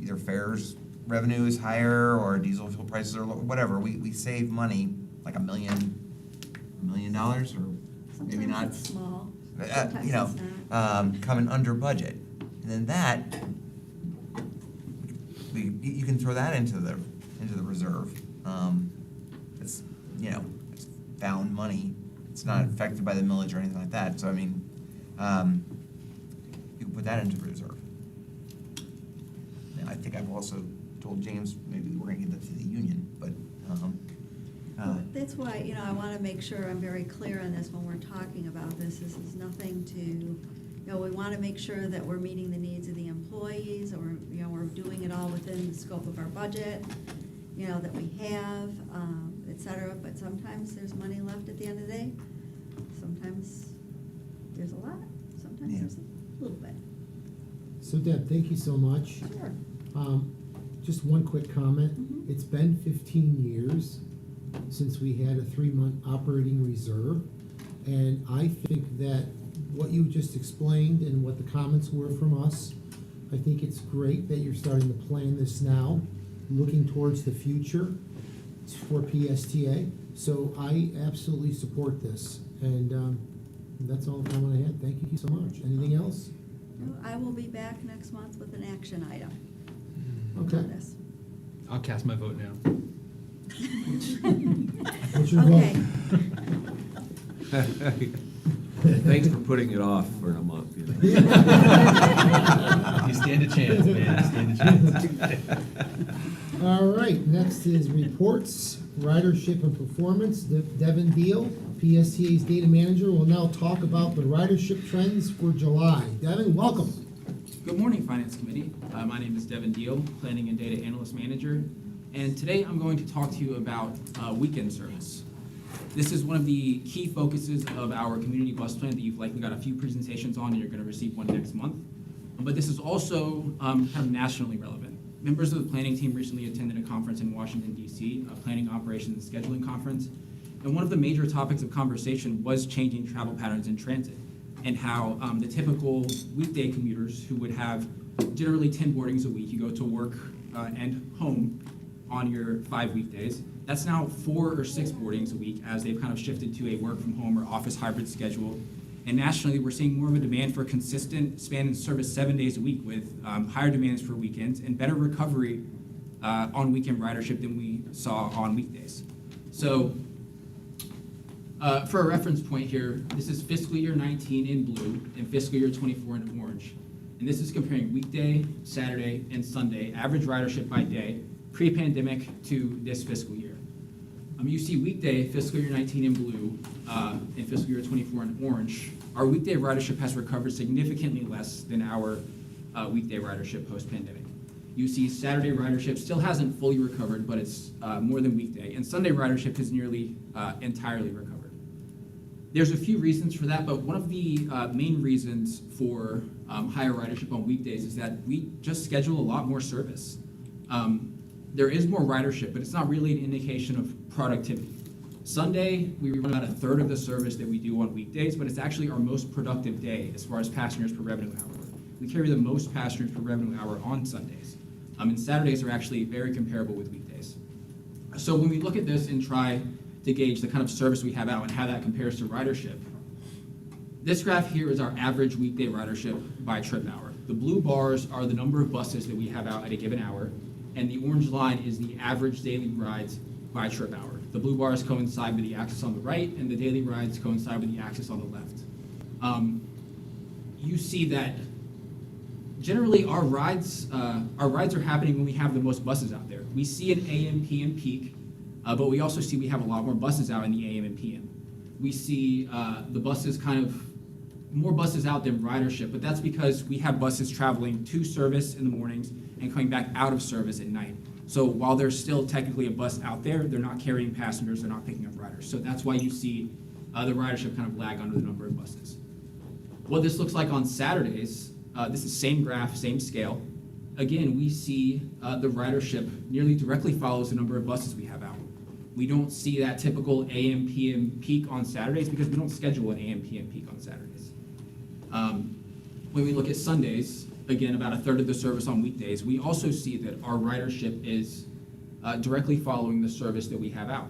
Either fares revenue is higher or diesel fuel prices are low, whatever. We save money, like $1 million, or maybe Sometimes not. it's small, uh, sometimes you know, it's not. Coming under budget. And then that, you can throw that into the reserve. It's, it's found money. It's not affected by the millage or anything like that. So, you can put that into reserve. And I think I've also told James, maybe we're gonna give that to the union, but, Well, that's why, I want to make sure I'm very clear on this when we're talking about this. This is nothing to, we want to make sure that we're meeting the needs of the employees, or, we're doing it all within the scope of our budget, that we have, et cetera. But sometimes there's money left at the end of the day. Sometimes there's a lot, sometimes Yeah. there's a little bit. So Deb, thank you so much. Sure. Just one quick comment. Mhm. It's been 15 years since we had a 3-month operating reserve. And I think that what you just explained and what the comments were from us, I think it's great that you're starting to plan this now, looking towards the future for PSTA. So I absolutely support this. And that's all I want to add. Thank you so much. Anything else? No, I will be back next month with an action item Okay. on this. I'll cast my vote now. What's your Okay. vote? Thanks for putting it off for a month, you know. You stand a chance, man, you stand a chance. All right, next is reports, ridership and performance. Devin Deal, PSTA's data manager, will now talk about the ridership trends for July. Devin, welcome. Good morning, Finance Committee. My name is Devin Deal, Planning and Data Analyst Manager, and today I'm going to talk to you about weekend service. This is one of the key focuses of our community bus plan that you've likely got a few presentations on, and you're going to receive one next month. But this is also kind of nationally relevant. Members of the planning team recently attended a conference in Washington, D.C., a planning operations and scheduling conference, and one of the major topics of conversation was changing travel patterns in transit, and how the typical weekday commuters who would have generally 10 boardings a week, you go to work and home on your 5 weekdays, that's now 4 or 6 boardings a week as they've kind of shifted to a work from home or office hybrid schedule. And nationally, we're seeing more of a demand for consistent span and service 7 days a week with higher demands for weekends and better recovery on weekend ridership than we saw on weekdays. So for a reference point here, this is fiscal year 19 in blue and fiscal year 24 in orange. And this is comparing weekday, Saturday, and Sunday, average ridership by day, pre-pandemic to this fiscal year. You see weekday, fiscal year 19 in blue, and fiscal year 24 in orange. Our weekday ridership has recovered significantly less than our weekday ridership post-pandemic. You see Saturday ridership still hasn't fully recovered, but it's more than weekday, and Sunday ridership is nearly entirely recovered. There's a few reasons for that, but one of the main reasons for higher ridership on weekdays is that we just schedule a lot more service. There is more ridership, but it's not really an indication of productivity. Sunday, we run about a third of the service that we do on weekdays, but it's actually our most productive day as far as passengers per revenue hour. We carry the most passengers per revenue hour on Sundays. And Saturdays are actually very comparable with weekdays. So when we look at this and try to gauge the kind of service we have out and how that compares to ridership, this graph here is our average weekday ridership by trip hour. The blue bars are the number of buses that we have out at a given hour, and the orange line is the average daily rides by trip hour. The blue bars coincide with the axis on the right, and the daily rides coincide with the axis on the left. You see that generally our rides are happening when we have the most buses out there. We see an AM, PM peak, but we also see we have a lot more buses out in the AM and PM. We see the buses more buses out than ridership, but that's because we have buses traveling to service in the mornings and coming back out of service at night. So while there's still technically a bus out there, they're not carrying passengers, they're not picking up riders. So that's why you see the ridership kind of lag under the number of buses. What this looks like on Saturdays, this is same graph, same scale. Again, we see the ridership nearly directly follows the number of buses we have out. We don't see that typical AM, PM peak on Saturdays because we don't schedule an AM, PM peak on Saturdays. When we look at Sundays, again, about a third of the service on weekdays, we also see that our ridership is directly following the service that we have out.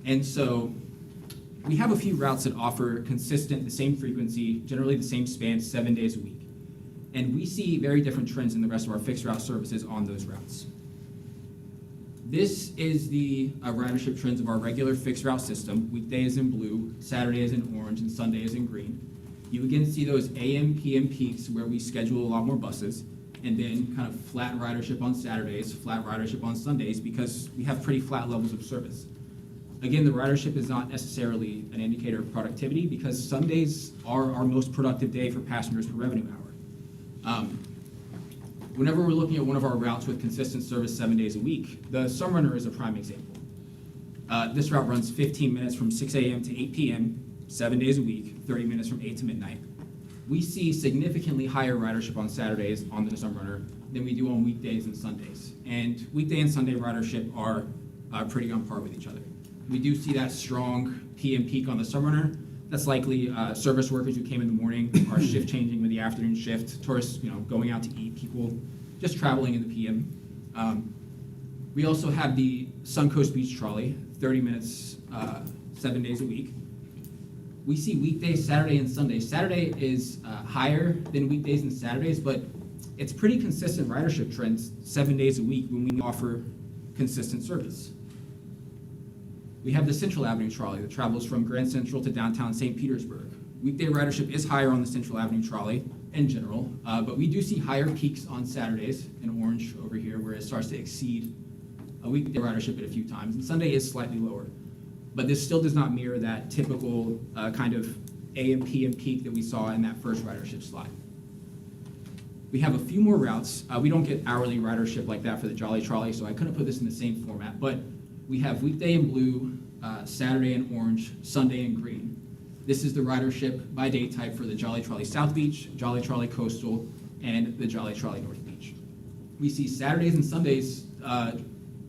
And so we have a few routes that offer consistent, the same frequency, generally the same span, 7 days a week. And we see very different trends in the rest of our fixed route services on those routes. This is the ridership trends of our regular fixed route system. Weekday is in blue, Saturday is in orange, and Sunday is in green. You again see those AM, PM peaks where we schedule a lot more buses, and then kind of flat ridership on Saturdays, flat ridership on Sundays, because we have pretty flat levels of service. Again, the ridership is not necessarily an indicator of productivity because Sundays are our most productive day for passengers per revenue hour. Whenever we're looking at one of our routes with consistent service 7 days a week, the Sunrunner is a prime example. This route runs 15 minutes from 6 a.m. to 8 p.m., 7 days a week, 30 minutes from 8 to midnight. We see significantly higher ridership on Saturdays on the Sunrunner than we do on weekdays and Sundays. And weekday and Sunday ridership are pretty on par with each other. We do see that strong PM peak on the Sunrunner. That's likely service workers who came in the morning are shift changing with the afternoon shift, tourists going out to eat, people just traveling in the PM. We also have the Suncoast Beach Trolley, 30 minutes, 7 days a week. We see weekdays, Saturday and Sunday. Saturday is higher than weekdays and Saturdays, but it's pretty consistent ridership trends 7 days a week when we offer consistent service. We have the Central Avenue Trolley that travels from Grand Central to downtown St. Petersburg. Weekday ridership is higher on the Central Avenue trolley in general, but we do see higher peaks on Saturdays in orange over here, where it starts to exceed a weekday ridership at a few times, and Sunday is slightly lower. But this still does not mirror that typical kind of AM PM peak that we saw in that first ridership slide. We have a few more routes. We don't get hourly ridership like that for the Jolly Trolley, so I couldn't put this in the same format, but we have weekday in blue, Saturday in orange, Sunday in green. This is the ridership by day type for the Jolly Trolley South Beach, Jolly Trolley Coastal, and the Jolly Trolley North Beach. We see Saturdays and Sundays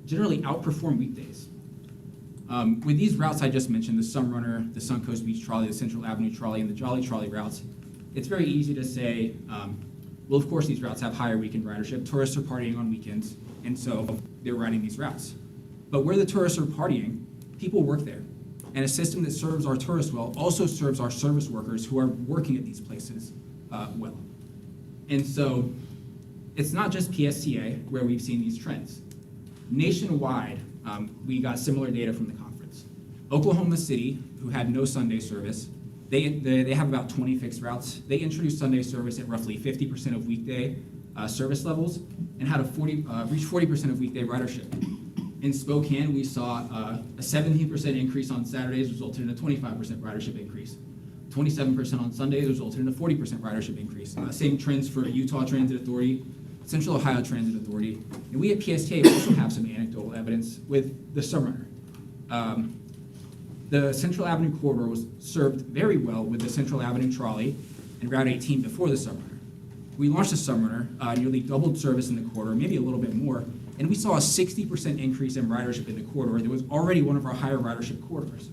generally outperform weekdays. With these routes I just mentioned, the Sunrunner, the Suncoast Beach Trolley, the Central Avenue Trolley, and the Jolly Trolley routes, it's very easy to say, well, of course these routes have higher weekend ridership. Tourists are partying on weekends, and so they're riding these routes. But where the tourists are partying, people work there. And a system that serves our tourists well also serves our service workers who are working at these places well. And so it's not just PSTA where we've seen these trends. Nationwide, we got similar data from the conference. Oklahoma City, who had no Sunday service, they have about 20 fixed routes. They introduced Sunday service at roughly 50% of weekday service levels and had reached 40% of weekday ridership. In Spokane, we saw a 17% increase on Saturdays resulted in a 25% ridership increase. 27% on Sundays resulted in a 40% ridership increase. Same trends for Utah Transit Authority, Central Ohio Transit Authority. And we at PSTA also have some anecdotal evidence with the Sunrunner. The Central Avenue corridor was served very well with the Central Avenue trolley and Route 18 before the Sunrunner. We launched the Sunrunner, nearly doubled service in the corridor, maybe a little bit more, and we saw a 60% increase in ridership in the corridor that was already one of our higher ridership corridors.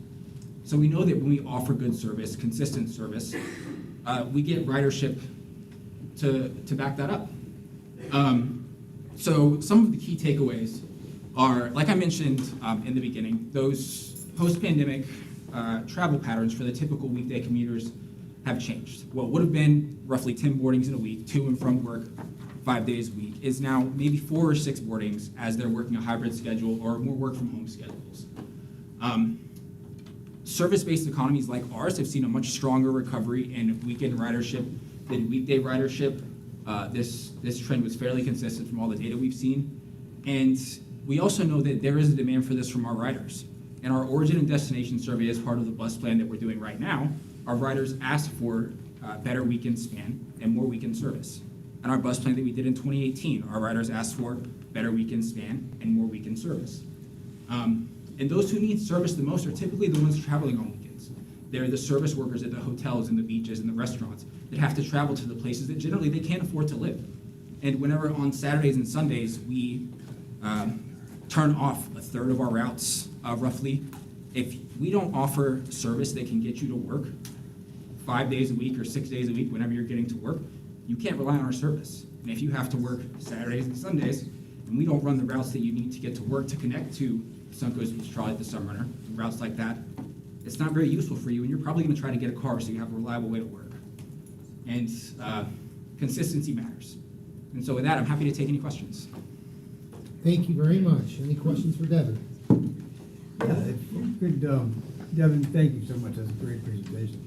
So we know that when we offer good service, consistent service, we get ridership to back that up. So some of the key takeaways are, like I mentioned in the beginning, those post-pandemic travel patterns for the typical weekday commuters have changed. What would have been roughly 10 boardings in a week, to and from work, 5 days a week, is now maybe 4 or 6 boardings as they're working a hybrid schedule or more work from home schedules. Service-based economies like ours have seen a much stronger recovery in weekend ridership than weekday ridership. This trend was fairly consistent from all the data we've seen. And we also know that there is a demand for this from our riders. In our origin and destination survey, as part of the bus plan that we're doing right now, our riders asked for better weekend span and more weekend service. In our bus plan that we did in 2018, our riders asked for better weekend span and more weekend service. And those who need service the most are typically the ones traveling on weekends. They're the service workers at the hotels and the beaches and the restaurants that have to travel to the places that generally they can't afford to live. And whenever on Saturdays and Sundays we turn off a third of our routes, roughly, if we don't offer service that can get you to work 5 days a week or 6 days a week whenever you're getting to work, you can't rely on our service. And if you have to work Saturdays and Sundays, and we don't run the routes that you need to get to work to connect to Suncoast Beach Trolley, the Sunrunner, routes like that, it's not very useful for you, and you're probably going to try to get a car so you have a reliable way to work. And consistency matters. And so with that, I'm happy to take any questions. Thank you very much. Any questions for Devin? Yeah, if you could, Devin, thank you so much. That's a great presentation.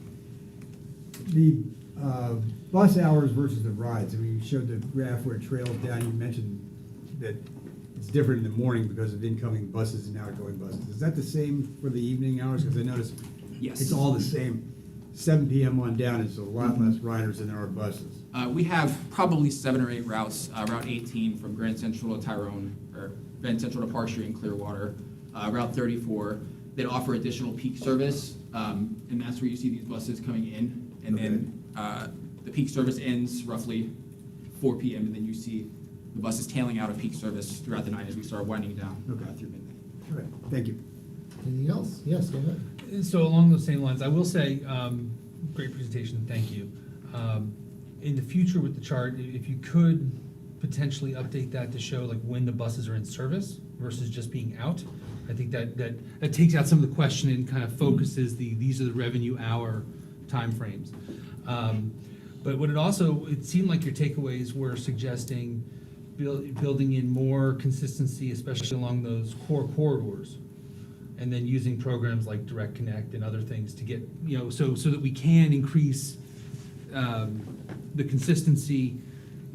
The bus hours versus the rides, I mean, you showed the graph where it trails down. You mentioned that it's different in the morning because of incoming buses and outgoing buses. Is that the same for the evening hours? Because I noticed Yes. it's all the same. 7 p.m. on down, it's a lot less riders than there are buses. We have probably 7 or 8 routes. Route 18 from Grand Central to Tyrone, or Grand Central to Park Street and Clearwater. Route 34 that offer additional peak service, and that's where you see these buses coming in. And then the peak service ends roughly 4 p.m. and then you see the buses tailing out of peak service throughout the night as we start winding down through midnight. All right, thank you. Anything else? Yes, go ahead. So along those same lines, I will say, great presentation, thank you. In the future with the chart, if you could potentially update that to show like when the buses are in service versus just being out, I think that takes out some of the question and kind of focuses these are the revenue hour timeframes. But what it seemed like your takeaways were suggesting building in more consistency, especially along those core corridors. and then using programs like Direct Connect and other things to get, so that we can increase the consistency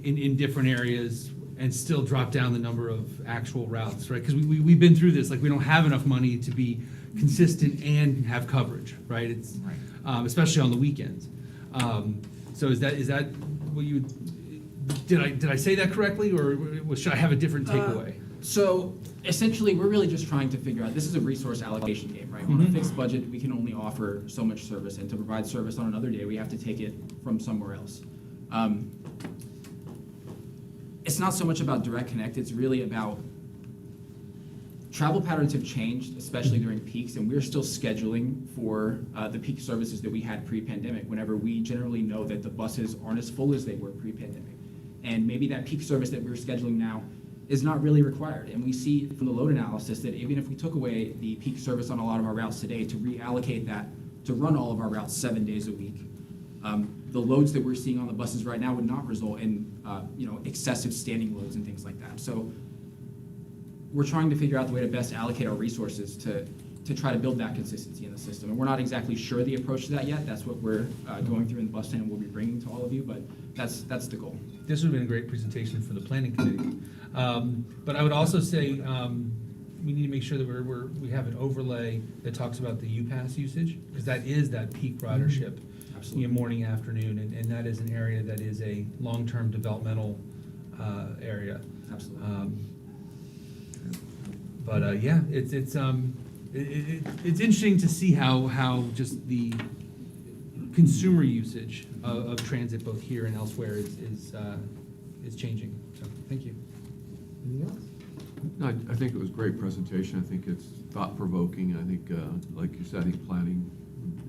in different areas and still drop down the number of actual routes, right? Because we've been through this, like, we don't have enough money to be consistent and have coverage, right? It's, Right. especially on the weekends. So is that what you, did I say that correctly, or should I have a different takeaway? So essentially, we're really just trying to figure out, this is a resource allocation game, right? On a Mhm. fixed budget, we can only offer so much service, and to provide service on another day, we have to take it from somewhere else. It's not so much about Direct Connect, it's really about travel patterns have changed, especially during peaks, and we're still scheduling for the peak services that we had pre-pandemic, whenever we generally know that the buses aren't as full as they were pre-pandemic. And maybe that peak service that we're scheduling now is not really required. And we see from the load analysis that even if we took away the peak service on a lot of our routes today to reallocate that to run all of our routes 7 days a week, the loads that we're seeing on the buses right now would not result in excessive standing loads and things like that. So we're trying to figure out the way to best allocate our resources to try to build that consistency in the system. And we're not exactly sure the approach to that yet. That's what we're going through in the bus stand and we'll be bringing to all of you, but that's the goal. This would have been a great presentation for the planning committee. But I would also say, we need to make sure that we have an overlay that talks about the UPass usage, because that is that peak ridership, Absolutely. morning, afternoon, and that is an area that is a long-term developmental area. Absolutely. But yeah, it's interesting to see how just the consumer usage of transit, both here and elsewhere, is changing. So, thank you. Anything else? No, I think it was a great presentation. I think it's thought-provoking. I think, like you said, I think planning would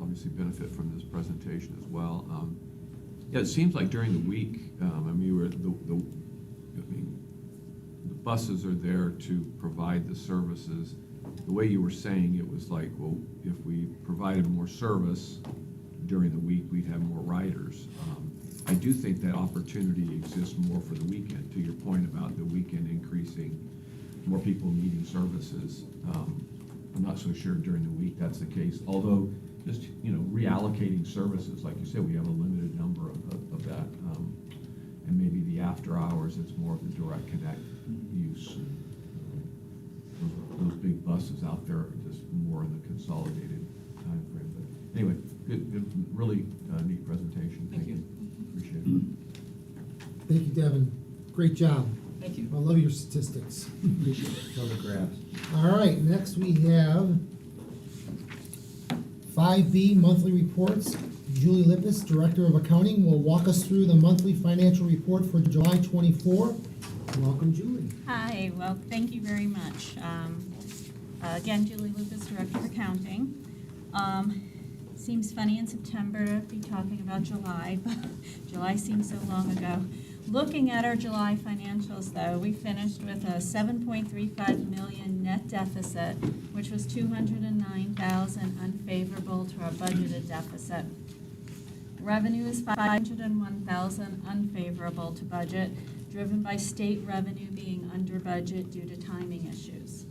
obviously benefit from this presentation as well. Yeah, it seems like during the week, the buses are there to provide the services. The way you were saying it was like, well, if we provided more service during the week, we'd have more riders. I do think that opportunity exists more for the weekend, to your point about the weekend increasing, more people needing services. I'm not so sure during the week that's the case, although just, reallocating services, like you said, we have a limited number of that. And maybe the after hours, it's more of the Direct Connect use. Those big buses out there are just more in the consolidated time frame. But anyway, good, really neat presentation. Thank you. Appreciate it. Thank you, Devin. Great job. Thank you. I love your statistics. Show the graphs. All right, next we have 5B, monthly reports. Julie Lippis, Director of Accounting, will walk us through the monthly financial report for July 24. Welcome, Julie. Hi, well, thank you very much. Again, Julie Lucas, Director of Accounting. Seems funny in September to be talking about July, but July seems so long ago. Looking at our July financials, though, we finished with a $7.35 million net deficit, which was $209,000 unfavorable to our budgeted deficit. Revenue is $501,000 unfavorable to budget, driven by state revenue being under budget due to timing issues.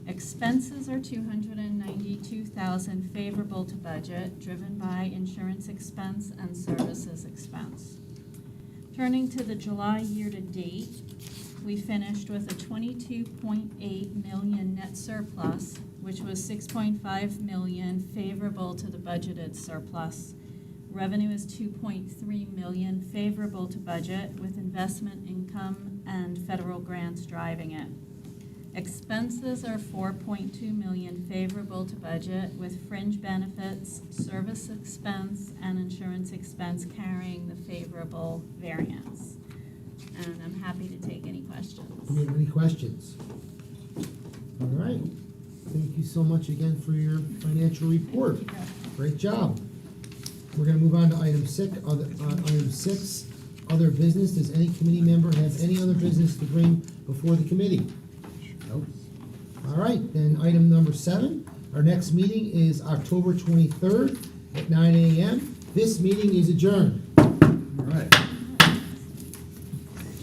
Expenses are $292,000 favorable to budget, driven by insurance expense and services expense. Turning to the July year-to-date, we finished with a $22.8 million net surplus, which was $6.5 million favorable to the budgeted surplus. Revenue is $2.3 million favorable to budget, with investment income and federal grants driving it. Expenses are $4.2 million favorable to budget, with fringe benefits, service expense, and insurance expense carrying the favorable variance. And I'm happy to take any questions. Do you have any questions? All right. Thank you so much again for your financial report. Great job. We're going to move on to item 6. Other business. Does any committee member have any other business to bring before the committee? Nope. All right, then item number 7. Our next meeting is October 23rd at 9 a.m. This meeting is adjourned. All right.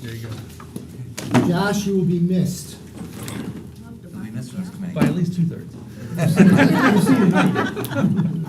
There you go. Josh, you will be missed. We missed those committees. By at least 2/3. You've seen it, haven't you?